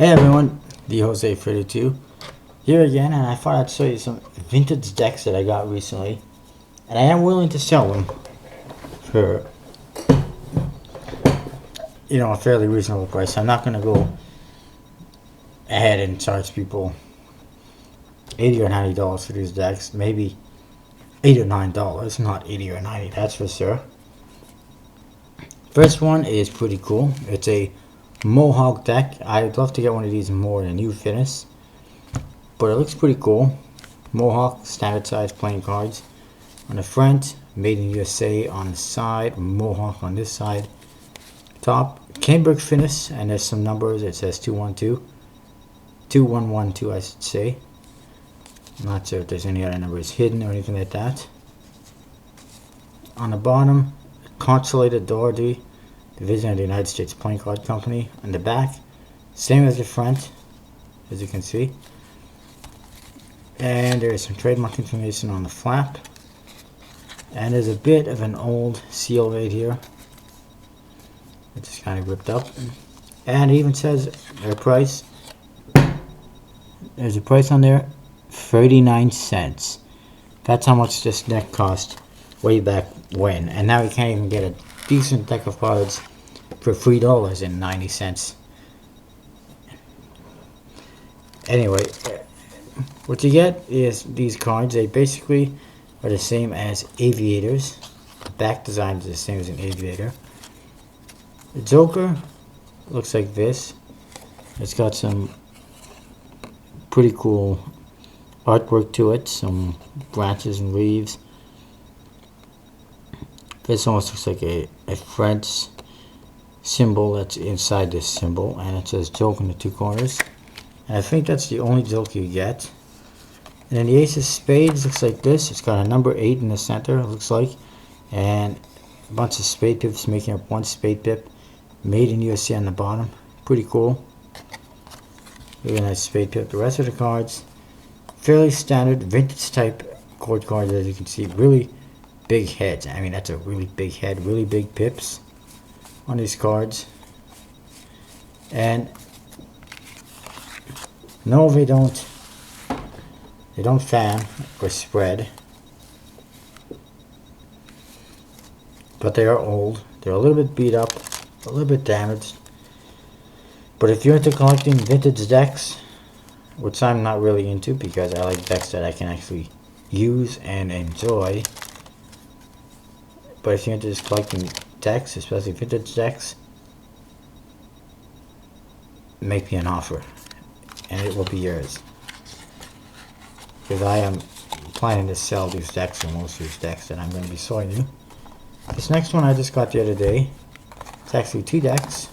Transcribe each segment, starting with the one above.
Hey everyone, the Jose32 here again, and I thought I'd show you some vintage decks that I got recently, and I am willing to sell them for, a fairly reasonable price. I'm not going to go ahead and charge people $80 or $90 for these decks, maybe $8 or $9, not 80 or 90, that's for sure. First one is pretty cool. It's a Mohawk deck. I'd love to get one of these more in a new finish, but it looks pretty cool. Mohawk, standard size playing cards. On the front, made in USA on the side, Mohawk on this side. Top, cambric finish, and there's some numbers. It says 212, 2112 I should say. I'm not sure if there's any other numbers hidden or anything like that. On the bottom, Consolidated Doherty, Division of the United States Playing Card Company. On the back, same as the front, as you can see. And there's some trademark information on the flap. And there's a bit of an old seal right here. It's just kind of ripped up. And it even says their price. There's a price on there, 39 cents. That's how much this deck cost way back when. And now you can't even get a decent deck of cards for $3.90. Anyway, what you get is these cards. They basically are the same as aviators. The back design is the same as an aviator. The Joker looks like this. It's got some pretty cool artwork to it, some branches and leaves. This almost looks like a French symbol that's inside this symbol, and it says Joke in the two corners. And I think that's the only Joke you get. And then the Ace of Spades looks like this. It's got a number 8 in the center, it looks like, and a bunch of spade pips making up one spade pip. Made in USA on the bottom. Pretty cool. Really nice spade pip. The rest of the cards, fairly standard vintage type court cards, as you can see. Really big heads. I mean, that's a really big head. Really big pips on these cards. And no, they don't fan or spread, but they are old. They're a little bit beat up, a little bit damaged. But if you're into collecting vintage decks, which I'm not really into because I like decks that I can actually use and enjoy, but if you're into just collecting decks, especially vintage decks, make me an offer and it will be yours, because I am planning to sell these decks, or most of these decks that I'm going to be showing you. This next one I just got the other day. It's actually two decks.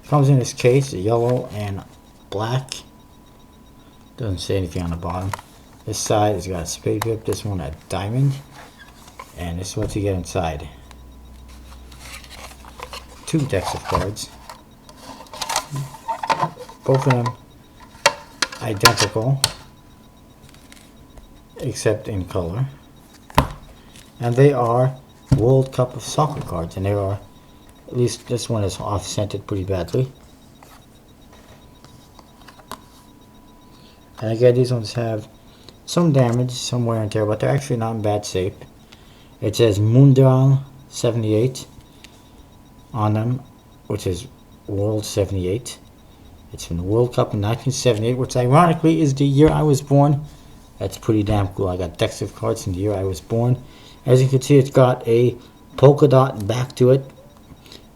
It comes in this case, yellow and black. Doesn't say anything on the bottom. This side has got a spade pip, this one a diamond, and this is what you get inside. Two decks of cards. Both of them identical, except in color. And they are World Cup of Soccer cards, and they are, at least this one is off-centered pretty badly. And again, these ones have some damage, some wear and tear, but they're actually not in bad shape. It says Mundial 78 on them, which is World 78. It's from the World Cup in 1978, which ironically is the year I was born. That's pretty damn cool. I got decks of cards from the year I was born. As you can see, it's got a polka dot back to it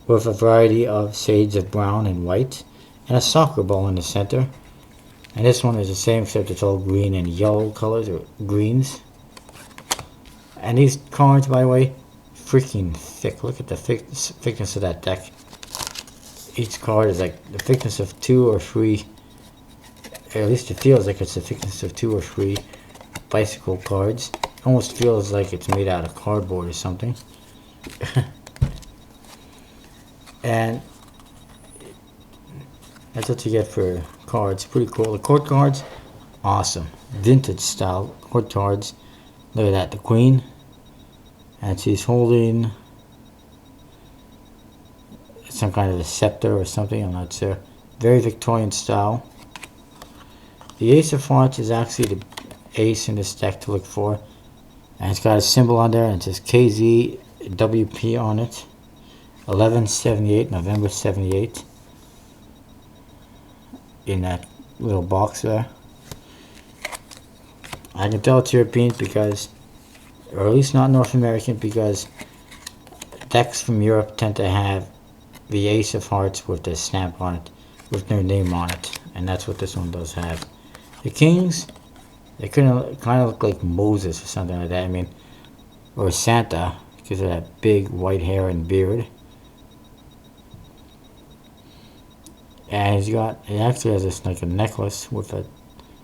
with a variety of shades of brown and white, and a soccer ball in the center. And this one is the same, except it's all green and yellow colors, or greens. And these cards, by the way, freaking thick. Look at the thickness of that deck. Each card is like the thickness of 2 or 3, or at least it feels like it's the thickness of 2 or 3 bicycle cards. It almost feels like it's made out of cardboard or something. And that's what you get for cards. Pretty cool. The court cards, awesome. Vintage style court cards. Look at that, the queen. And she's holding some kind of a scepter or something, I'm not sure. Very Victorian style. The Ace of Hearts is actually the ace in this deck to look for. And it's got a symbol on there and it says KZWP on it. 11/78, November 78. In that little box there. I can tell it's European because, or at least not North American, because decks from Europe tend to have the Ace of Hearts with the stamp on it, with their name on it, and that's what this one does have. The Kings, they kind of look like Moses or something like that. I mean, or Santa, because of that big white hair and beard. And it actually has this like a necklace with a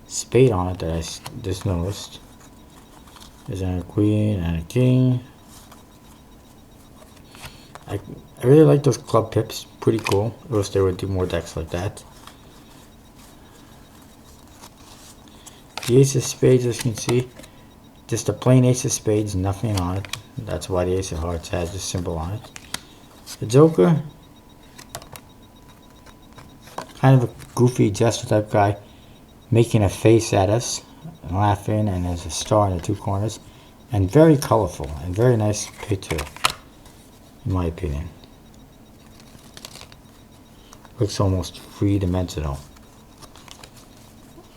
spade on it that I just noticed. There's a queen and a king. I really like those club pips. Pretty cool. I wish they would do more decks like that. The Ace of Spades, as you can see, just a plain Ace of Spades, nothing on it. That's why the Ace of Hearts has this symbol on it. The Joker, kind of a goofy jester type guy, making a face at us, laughing, and there's a star in the two corners, and very colorful and very nice picture, in my opinion. Looks almost three-dimensional.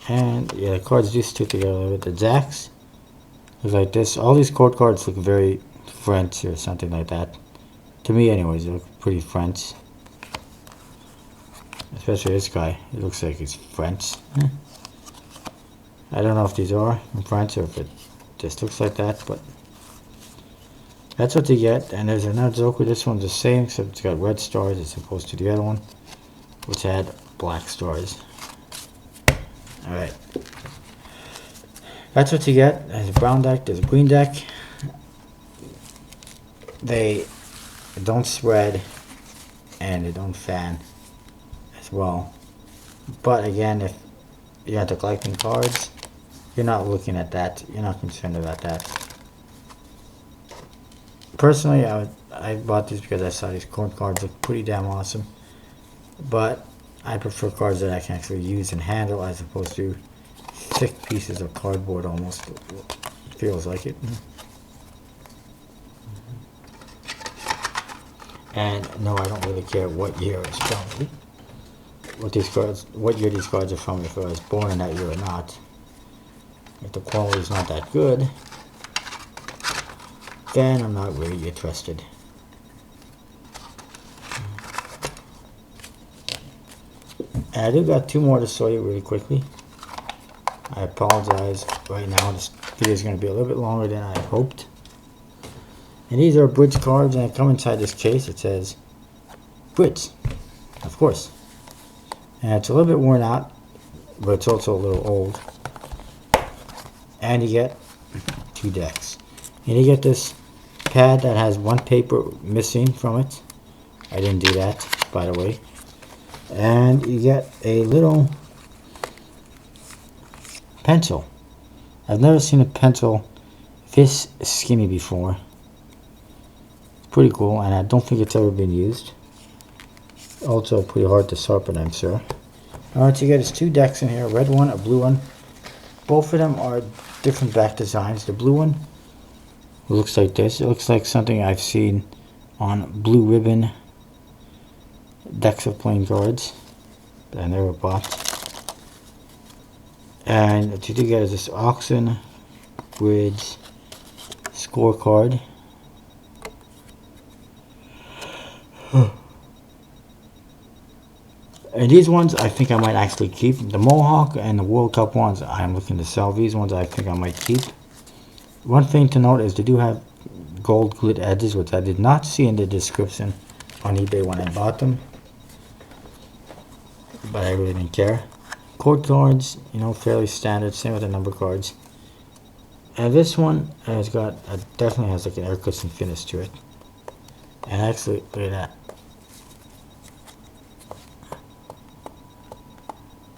And yeah, the cards do stick together a little bit. The Jacks look like this. All these court cards look very French or something like that. To me anyways, they look pretty French. Especially this guy. It looks like he's French. I don't know if these are in French or if it just looks like that, but that's what you get. And there's another Joker. This one's the same, except it's got red stars as opposed to the other one, which had black stars. Alright. That's what you get. There's a brown deck, there's a green deck. They don't spread and they don't fan as well. But again, if you're into collecting cards, you're not looking at that. You're not concerned about that. Personally, I bought these because I saw these court cards look pretty damn awesome. But I prefer cards that I can actually use and handle as opposed to thick pieces of cardboard almost. It feels like it. And no, I don't really care what year it's from. What year these cards are from, if I was born in that year or not. If the quality is not that good, then I'm not really interested. And I do got two more to show you really quickly. I apologize right now, this video is going to be a little bit longer than I hoped. And these are bridge cards, and they come inside this case. It says bridge, of course. And it's a little bit worn out, but it's also a little old. And you get two decks. And you get this pad that has one paper missing from it. I didn't do that, by the way. And you get a little pencil. I've never seen a pencil this skinny before. It's pretty cool, and I don't think it's ever been used. Also pretty hard to sharpen, I'm sure. Alright, so you get is two decks in here, a red one, a blue one. Both of them are different back designs. The blue one looks like this. It looks like something I've seen on Blue Ribbon decks of playing cards that I never bought. And what you do get is this auction bridge scorecard. And these ones I think I might actually keep. The Mohawk and the World Cup ones I'm looking to sell. These ones I think I might keep. One thing to note is they do have gold glit edges, which I did not see in the description on eBay when I bought them. But I really didn't care. Court cards, you know, fairly standard. Same with the number cards. And this one has got, definitely has like an air cushion finish to it. And actually, look at that.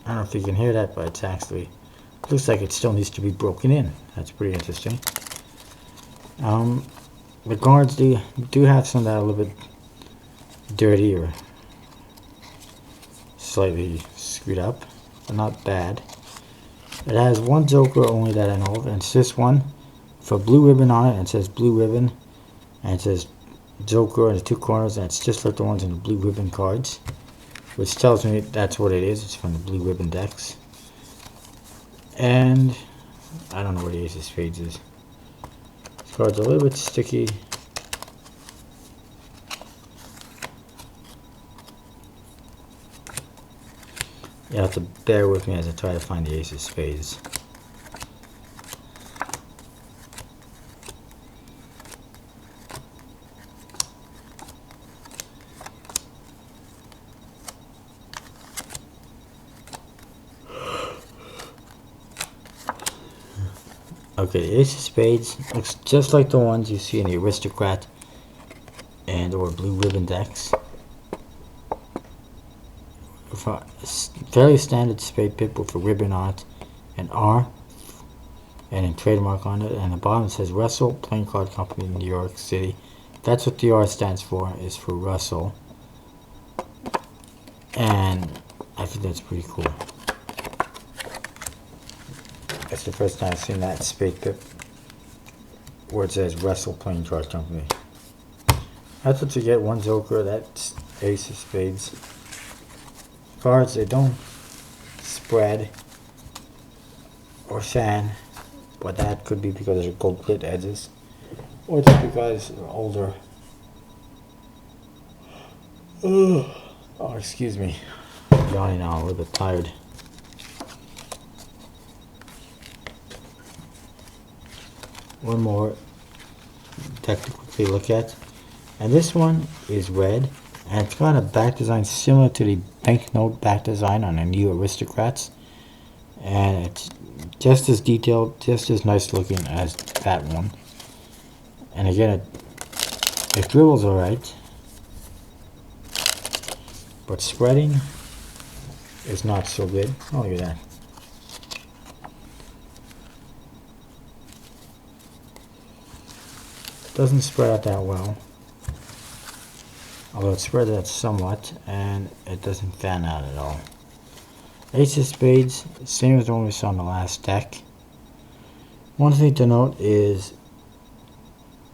I don't know if you can hear that, but it's actually, looks like it still needs to be broken in. That's pretty interesting. The cards do have some that are a little bit dirty or slightly screwed up, but not bad. It has one joker only that I know of, and it's this one for blue ribbon on it, and it says blue ribbon, and it says joker in the two corners, and it's just like the ones in the blue ribbon cards, which tells me that's what it is. It's from the blue ribbon decks. And I don't know where the ace of spades is. This card's a little bit sticky. You have to bear with me as I try to find the ace of spades. Okay, the ace of spades looks just like the ones you see in the aristocrat and or blue ribbon decks. Fairly standard spade pip with a ribbon on it, an R, and a trademark on it, and the bottom it says Russell Playing Card Company, New York City. That's what the R stands for, is for Russell. And I think that's pretty cool. That's the first time I've seen that spade pip where it says Russell Playing Card Company. That's what you get, one joker, that's ace of spades. Cards, they don't spread or fan, but that could be because they're gold grit edges, or just because they're older. Oh, excuse me. I'm yawning now, I'm a little bit tired. One more deck to quickly look at, and this one is red, and it's got a back design similar to the banknote back design on the new aristocrats, and it's just as detailed, just as nice looking as that one. And again, it dribbles alright, but spreading is not so good. Oh, look at that. Doesn't spread out that well, although it spreads out somewhat, and it doesn't fan out at all. Ace of spades, same as the one we saw in the last deck. One thing to note is,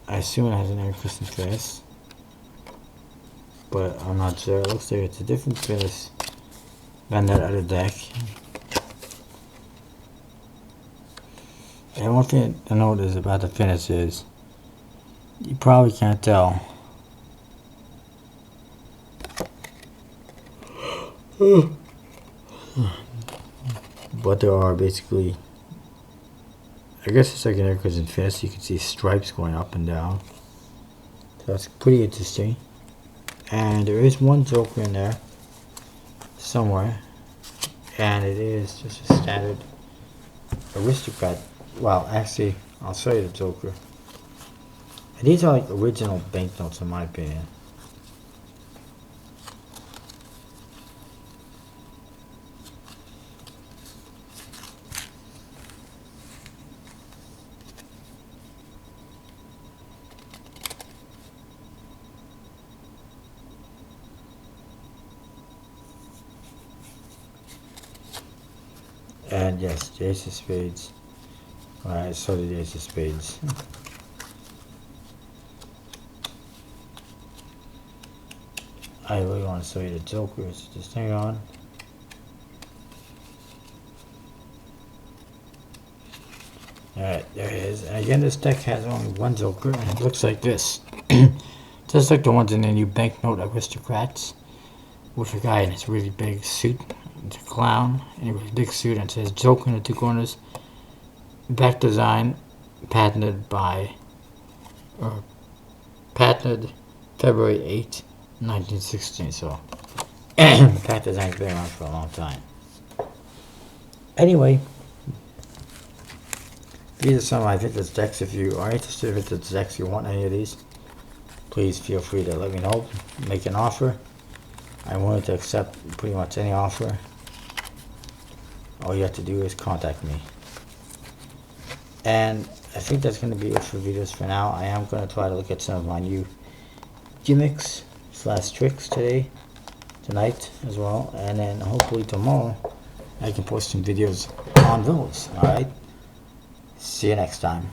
I assume it has an air crystal face, but I'm not sure. It looks like it's a different finish than that other deck. And one thing to note is about the finish is, you probably can't tell. But there are basically, I guess it's like an air cushion finish. You can see stripes going up and down. So that's pretty interesting. And there is one joker in there somewhere. And it is just a standard aristocrat. Well, actually, I'll show you the joker. And these are like original banknotes in my opinion. And yes, the ace of spades. Alright, so the ace of spades. I really want to show you the jokers. Just hang on. Alright, there it is. And again, this deck has only one joker, and it looks like this. Just like the ones in the new banknote aristocrats, with a guy in his really big suit. It's a clown in a really big suit, and it says Joker in the two corners. Back design, patented February 8th, 1916. So, back design's been around for a long time. Anyway, these are some of my vintage decks. If you are interested in vintage decks, you want any of these, please feel free to let me know. Make an offer. I'm willing to accept pretty much any offer. All you have to do is contact me. And I think that's going to be it for videos for now. I am going to try to look at some of my new gimmicks / tricks today. tonight as well, and then hopefully tomorrow I can post some videos on those. Alright, see you next time.